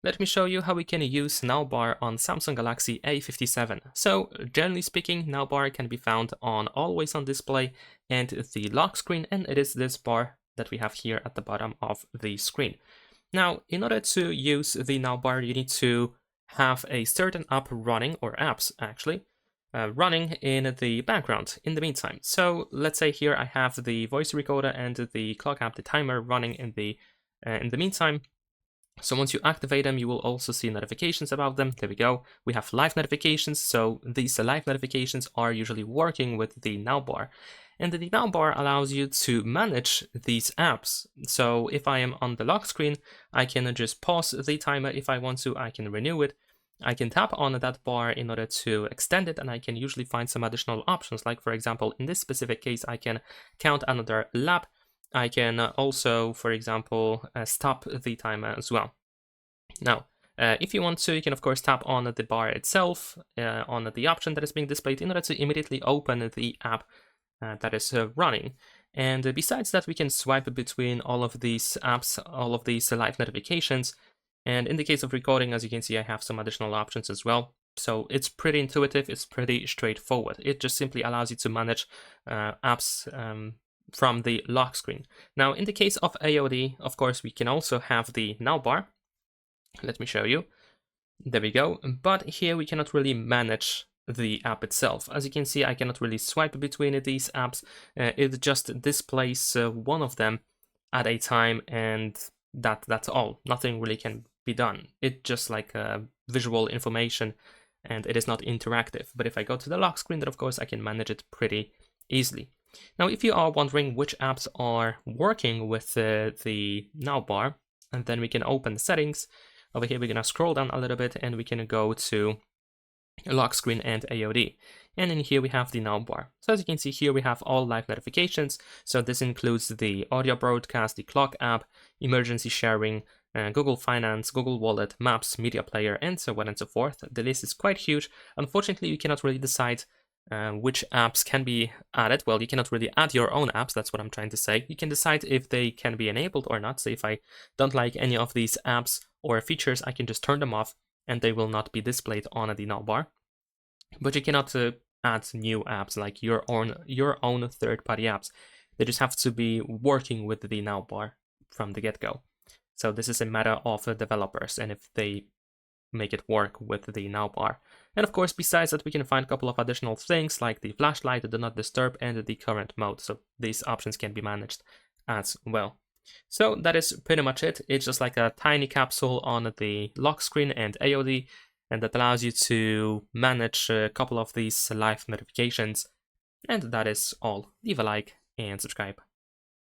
Let me show you how we can use navbar on Samsung Galaxy A57. So generally speaking, navbar can be found on always on display and the lock screen, and it is this bar that we have here at the bottom of the screen. Now, in order to use the navbar, you need to have a certain app running, or apps actually, running in the background in the meantime. So let's say here I have the voice recorder and the clock app, the timer running in the meantime. So once you activate them, you will also see notifications about them. There we go. We have live notifications. So these live notifications are usually working with the navbar. And the navbar allows you to manage these apps. So if I am on the lock screen, I can just pause the timer if I want to. I can renew it. I can tap on that bar in order to extend it, and I can usually find some additional options. Like for example, in this specific case, I can count another lap. I can also, for example, stop the timer as well. Now, if you want to, you can of course tap on the bar itself, on the option that is being displayed in order to immediately open the app that is running. And besides that, we can swipe between all of these apps, all of these live notifications. And in the case of recording, as you can see, I have some additional options as well. So it's pretty intuitive, it's pretty straightforward. It just simply allows you to manage apps from the lock screen. Now, in the case of AOD, of course, we can also have the navbar. Let me show you. There we go. But here we cannot really manage the app itself. As you can see, I cannot really swipe between these apps. It just displays one of them at a time, and that's all. Nothing really can be done. It's just like visual information, and it is not interactive. But if I go to the lock screen, then of course I can manage it pretty easily. Now, if you are wondering which apps are working with the navbar, and then we can open the settings. Over here, we're gonna scroll down a little bit, and we can go to lock screen and AOD. And in here we have the navbar. So as you can see here, we have all live notifications. So this includes the audio broadcast, the clock app, emergency sharing, Google Finance, Google Wallet, Maps, Media Player, and so on and so forth. The list is quite huge. Unfortunately, you cannot really decide which apps can be added. Well, you cannot really add your own apps, that's what I'm trying to say. You can decide if they can be enabled or not. So if I don't like any of these apps or features, I can just turn them off and they will not be displayed on the navbar. But you cannot add new apps, like your own third-party apps. They just have to be working with the navbar from the get-go. So this is a matter of developers, and if they make it work with the navbar. And of course, besides that, we can find a couple of additional things like the flashlight, the do not disturb, and the current mode. So these options can be managed as well. So that is pretty much it. It's just like a tiny capsule on the lock screen and AOD, and that allows you to manage a couple of these live notifications. And that is all. Leave a like and subscribe.